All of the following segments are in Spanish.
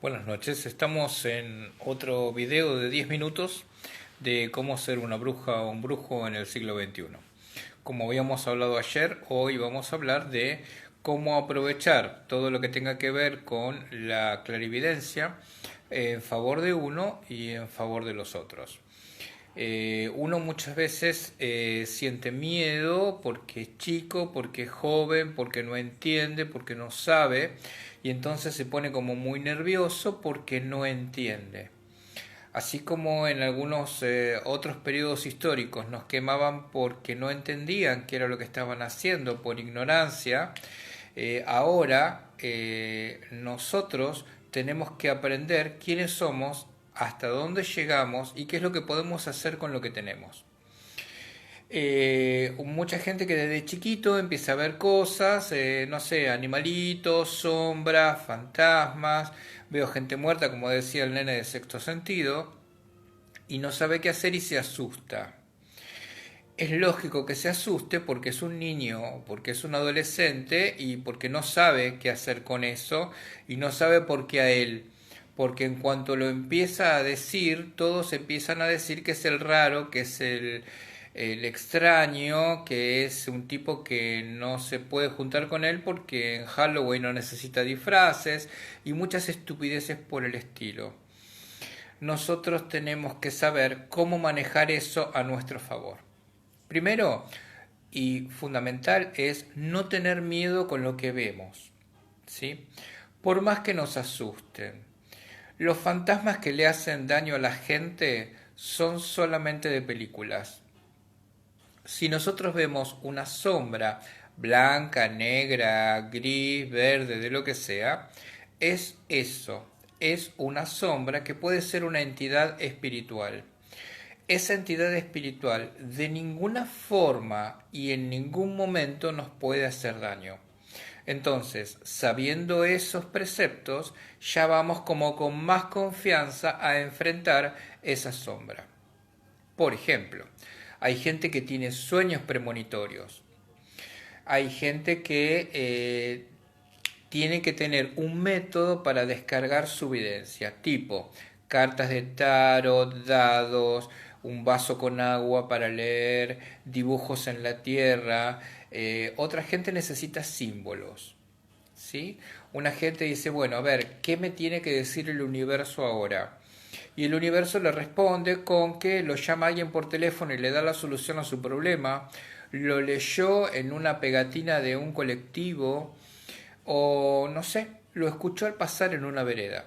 Buenas noches, estamos en otro video de 10 minutos de cómo ser una bruja o un brujo en el siglo XXI. Como habíamos hablado ayer, hoy vamos a hablar de cómo aprovechar todo lo que tenga que ver con la clarividencia en favor de uno y en favor de los otros. Uno muchas veces siente miedo porque es chico, porque es joven, porque no entiende, porque no sabe, y entonces se pone como muy nervioso porque no entiende. Así como en algunos otros periodos históricos nos quemaban porque no entendían qué era lo que estaban haciendo por ignorancia, ahora nosotros tenemos que aprender quiénes somos, hasta dónde llegamos y qué es lo que podemos hacer con lo que tenemos. Mucha gente que desde chiquito empieza a ver cosas, no sé, animalitos, sombras, fantasmas, veo gente muerta, como decía el nene de Sexto Sentido, y no sabe qué hacer y se asusta. Es lógico que se asuste porque es un niño, porque es un adolescente y porque no sabe qué hacer con eso y no sabe por qué a él. Porque en cuanto lo empieza a decir, todos empiezan a decir que es el raro, que es el extraño, que es un tipo que no se puede juntar con él porque en Halloween no necesita disfraces y muchas estupideces por el estilo. Nosotros tenemos que saber cómo manejar eso a nuestro favor. Primero y fundamental es no tener miedo con lo que vemos, ¿sí? Por más que nos asusten. Los fantasmas que le hacen daño a la gente son solamente de películas. Si nosotros vemos una sombra blanca, negra, gris, verde, de lo que sea, es eso, es una sombra que puede ser una entidad espiritual. Esa entidad espiritual de ninguna forma y en ningún momento nos puede hacer daño. Entonces, sabiendo esos preceptos, ya vamos como con más confianza a enfrentar esa sombra. Por ejemplo, hay gente que tiene sueños premonitorios. Hay gente que tiene que tener un método para descargar su evidencia, tipo cartas de tarot, dados, un vaso con agua para leer, dibujos en la tierra. Otra gente necesita símbolos, ¿sí? Una gente dice, bueno, a ver, ¿qué me tiene que decir el universo ahora? Y el universo le responde con que lo llama alguien por teléfono y le da la solución a su problema, lo leyó en una pegatina de un colectivo o no sé, lo escuchó al pasar en una vereda.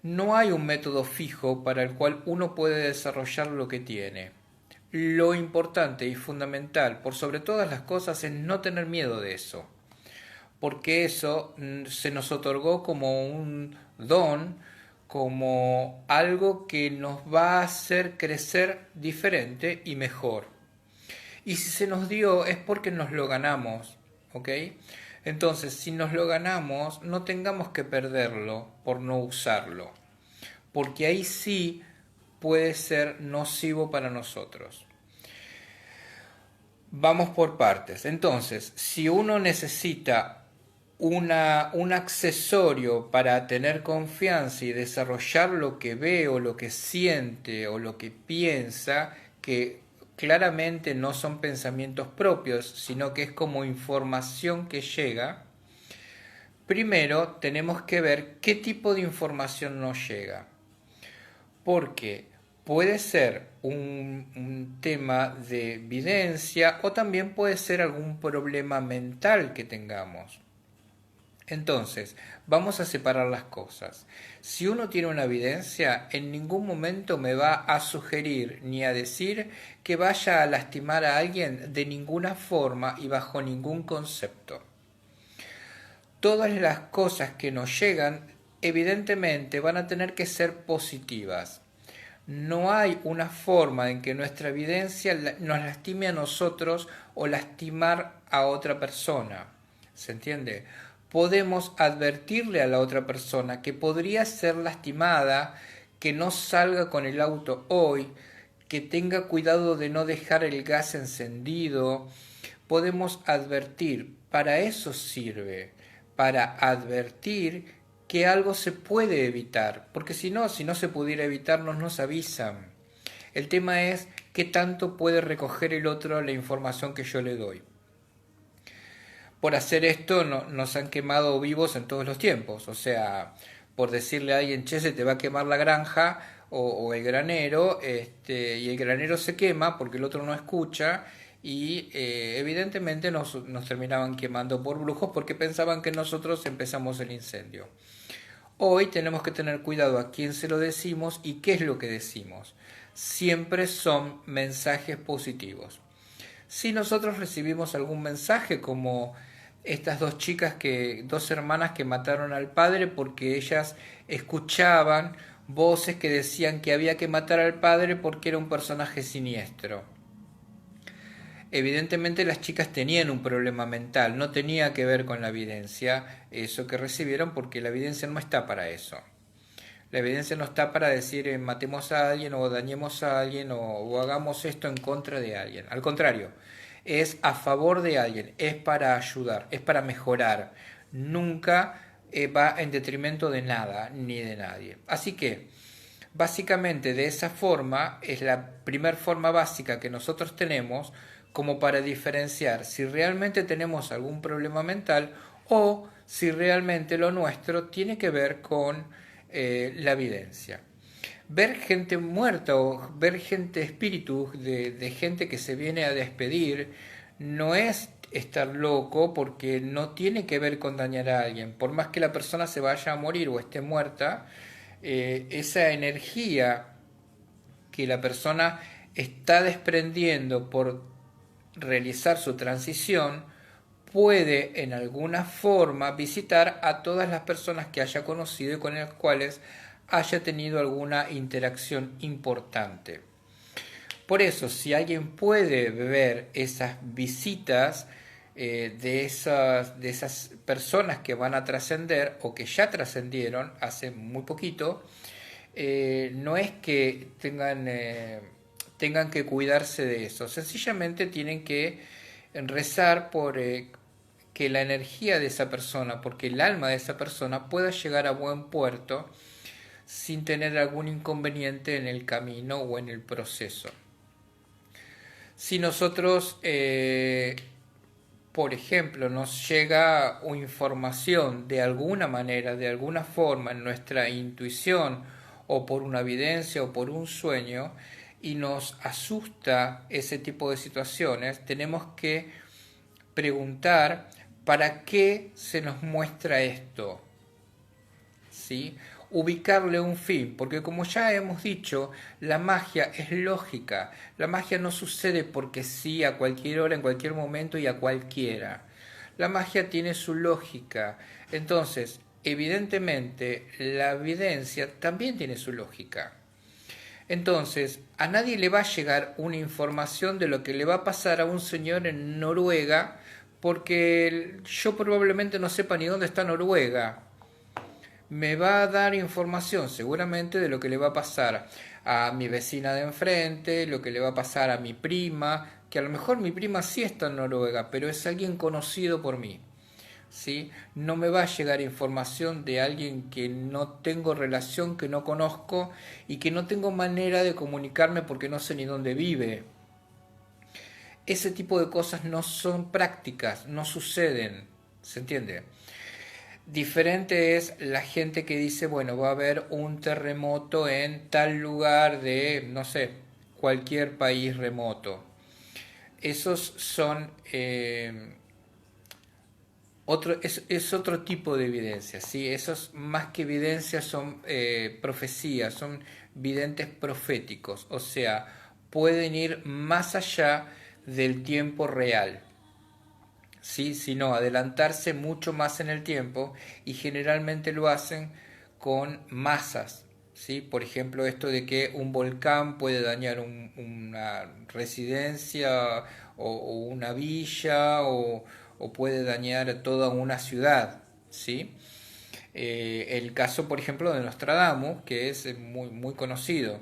No hay un método fijo para el cual uno puede desarrollar lo que tiene. Lo importante y fundamental, por sobre todas las cosas, es no tener miedo de eso, porque eso se nos otorgó como un don, como algo que nos va a hacer crecer diferente y mejor. Y si se nos dio es porque nos lo ganamos, ¿ok? Entonces, si nos lo ganamos, no tengamos que perderlo por no usarlo, porque ahí sí puede ser nocivo para nosotros. Vamos por partes. Entonces, si uno necesita un accesorio para tener confianza y desarrollar lo que ve o lo que siente o lo que piensa, que claramente no son pensamientos propios, sino que es como información que llega, primero tenemos que ver qué tipo de información nos llega. Porque puede ser un tema de evidencia o también puede ser algún problema mental que tengamos. Entonces, vamos a separar las cosas. Si uno tiene una evidencia, en ningún momento me va a sugerir ni a decir que vaya a lastimar a alguien de ninguna forma y bajo ningún concepto. Todas las cosas que nos llegan, evidentemente, van a tener que ser positivas. No hay una forma en que nuestra evidencia nos lastime a nosotros o lastimar a otra persona. ¿Se entiende? Podemos advertirle a la otra persona que podría ser lastimada, que no salga con el auto hoy, que tenga cuidado de no dejar el gas encendido. Podemos advertir, para eso sirve, para advertir que algo se puede evitar, porque si no se pudiera evitar, nos avisan. El tema es qué tanto puede recoger el otro la información que yo le doy. Por hacer esto nos han quemado vivos en todos los tiempos, o sea, por decirle a alguien, che, se te va a quemar la granja o el granero, y el granero se quema porque el otro no escucha y evidentemente nos terminaban quemando por brujos porque pensaban que nosotros empezamos el incendio. Hoy tenemos que tener cuidado a quién se lo decimos y qué es lo que decimos. Siempre son mensajes positivos. Si nosotros recibimos algún mensaje como estas dos hermanas que mataron al padre porque ellas escuchaban voces que decían que había que matar al padre porque era un personaje siniestro. Evidentemente las chicas tenían un problema mental, no tenía que ver con la evidencia, eso que recibieron, porque la evidencia no está para eso. La evidencia no está para decir matemos a alguien o dañemos a alguien o hagamos esto en contra de alguien. Al contrario, es a favor de alguien, es para ayudar, es para mejorar. Nunca va en detrimento de nada ni de nadie. Así que, básicamente de esa forma es la primer forma básica que nosotros tenemos como para diferenciar si realmente tenemos algún problema mental o si realmente lo nuestro tiene que ver con la evidencia. Ver gente muerta o ver gente espíritus de gente que se viene a despedir no es estar loco porque no tiene que ver con dañar a alguien. Por más que la persona se vaya a morir o esté muerta, esa energía que la persona está desprendiendo por realizar su transición puede en alguna forma visitar a todas las personas que haya conocido y con las cuales haya tenido alguna interacción importante. Por eso, si alguien puede ver esas visitas de esas personas que van a trascender o que ya trascendieron hace muy poquito, no es que tengan que cuidarse de eso, sencillamente tienen que rezar por que la energía de esa persona, porque el alma de esa persona pueda llegar a buen puerto sin tener algún inconveniente en el camino o en el proceso. Si nosotros, por ejemplo, nos llega información de alguna manera, de alguna forma, en nuestra intuición, o por una evidencia, o por un sueño, y nos asusta ese tipo de situaciones, tenemos que preguntar para qué se nos muestra esto, ¿sí? Ubicarle un fin, porque como ya hemos dicho, la magia es lógica, la magia no sucede porque sí a cualquier hora, en cualquier momento y a cualquiera. La magia tiene su lógica, entonces, evidentemente, la evidencia también tiene su lógica. Entonces, a nadie le va a llegar una información de lo que le va a pasar a un señor en Noruega, porque yo probablemente no sepa ni dónde está Noruega. Me va a dar información seguramente de lo que le va a pasar a mi vecina de enfrente, lo que le va a pasar a mi prima, que a lo mejor mi prima sí está en Noruega, pero es alguien conocido por mí. ¿Sí? No me va a llegar información de alguien que no tengo relación, que no conozco y que no tengo manera de comunicarme porque no sé ni dónde vive. Ese tipo de cosas no son prácticas, no suceden, ¿se entiende? Diferente es la gente que dice, bueno, va a haber un terremoto en tal lugar de, no sé, cualquier país remoto. Esos son es otro tipo de evidencia, ¿sí? Esos más que evidencias son profecías, son videntes proféticos, o sea, pueden ir más allá del tiempo real, ¿sí? Sino adelantarse mucho más en el tiempo y generalmente lo hacen con masas, ¿sí? Por ejemplo, esto de que un volcán puede dañar una residencia o una villa o puede dañar toda una ciudad, ¿sí? El caso, por ejemplo, de Nostradamus, que es muy conocido.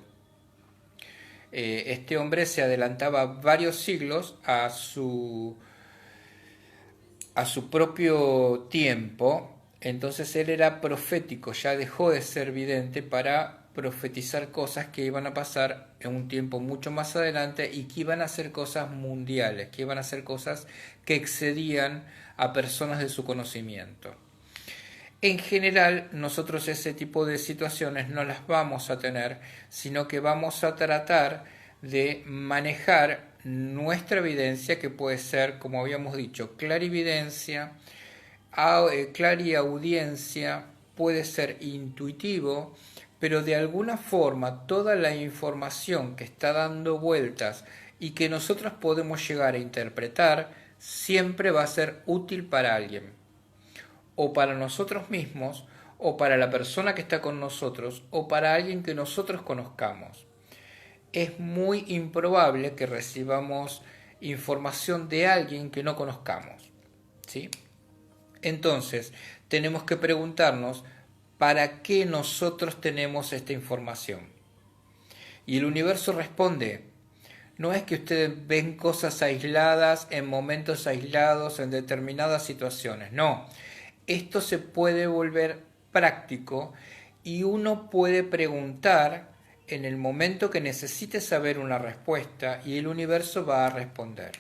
Este hombre se adelantaba varios siglos a su propio tiempo Entonces él era profético, ya dejó de ser vidente para profetizar cosas que iban a pasar en un tiempo mucho más adelante y que iban a ser cosas mundiales, que iban a ser cosas que excedían a personas de su conocimiento. En general, nosotros ese tipo de situaciones no las vamos a tener, sino que vamos a tratar de manejar nuestra evidencia, que puede ser, como habíamos dicho, clarividencia, clariaudiencia, puede ser intuitivo, pero de alguna forma toda la información que está dando vueltas y que nosotros podemos llegar a interpretar siempre va a ser útil para alguien, o para nosotros mismos, o para la persona que está con nosotros, o para alguien que nosotros conozcamos. Es muy improbable que recibamos información de alguien que no conozcamos, ¿sí? Entonces, tenemos que preguntarnos para qué nosotros tenemos esta información. Y el universo responde, no es que ustedes ven cosas aisladas en momentos aislados, en determinadas situaciones, no. Esto se puede volver práctico y uno puede preguntar en el momento que necesite saber una respuesta y el universo va a responder.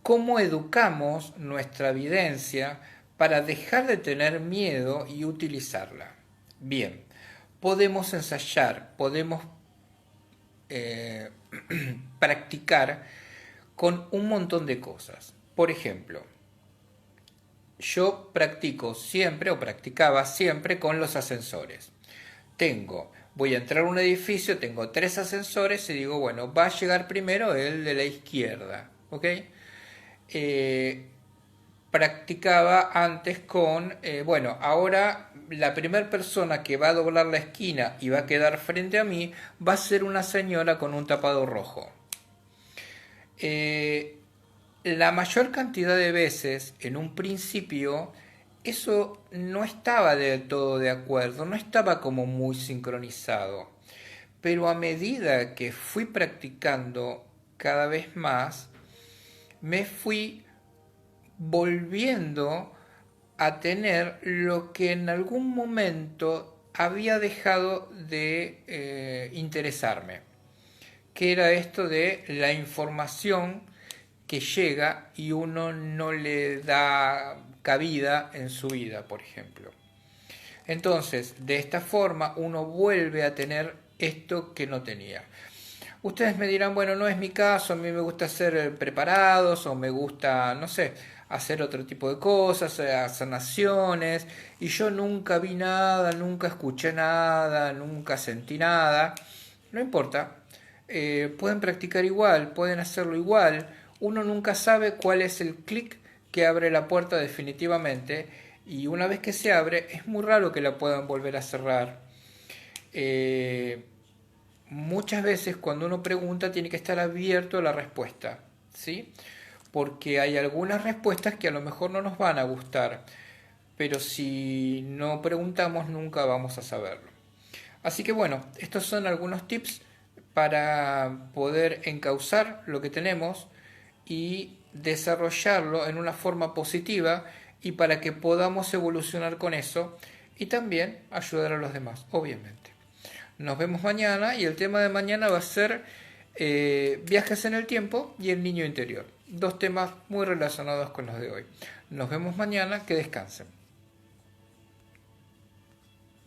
¿Cómo educamos nuestra evidencia para dejar de tener miedo y utilizarla? Bien, podemos ensayar, podemos eh, practicar con un montón de cosas. Por ejemplo, yo practico siempre o practicaba siempre con los ascensores. Voy a entrar a un edificio, tengo 3 ascensores y digo, bueno, va a llegar primero el de la izquierda, ¿ok? Practicaba antes con, bueno, ahora la primera persona que va a doblar la esquina y va a quedar frente a mí va a ser una señora con un tapado rojo. La mayor cantidad de veces, en un principio, eso no estaba del todo de acuerdo, no estaba como muy sincronizado. Pero a medida que fui practicando cada vez más, me fui volviendo a tener lo que en algún momento había dejado de interesarme, que era esto de la información que llega y uno no le da cabida en su vida, por ejemplo. Entonces, de esta forma uno vuelve a tener esto que no tenía. Ustedes me dirán, bueno, no es mi caso, a mí me gusta hacer preparados o me gusta, no sé, hacer otro tipo de cosas, sanaciones, y yo nunca vi nada, nunca escuché nada, nunca sentí nada. No importa, pueden practicar igual, pueden hacerlo igual. Uno nunca sabe cuál es el clic que abre la puerta definitivamente, y una vez que se abre es muy raro que la puedan volver a cerrar. Muchas veces cuando uno pregunta tiene que estar abierto a la respuesta, ¿sí? Porque hay algunas respuestas que a lo mejor no nos van a gustar, pero si no preguntamos nunca vamos a saberlo. Así que bueno, estos son algunos tips para poder encauzar lo que tenemos y desarrollarlo en una forma positiva y para que podamos evolucionar con eso y también ayudar a los demás, obviamente. Nos vemos mañana y el tema de mañana va a ser viajes en el tiempo y el niño interior. Dos temas muy relacionados con los de hoy. Nos vemos mañana, que descansen.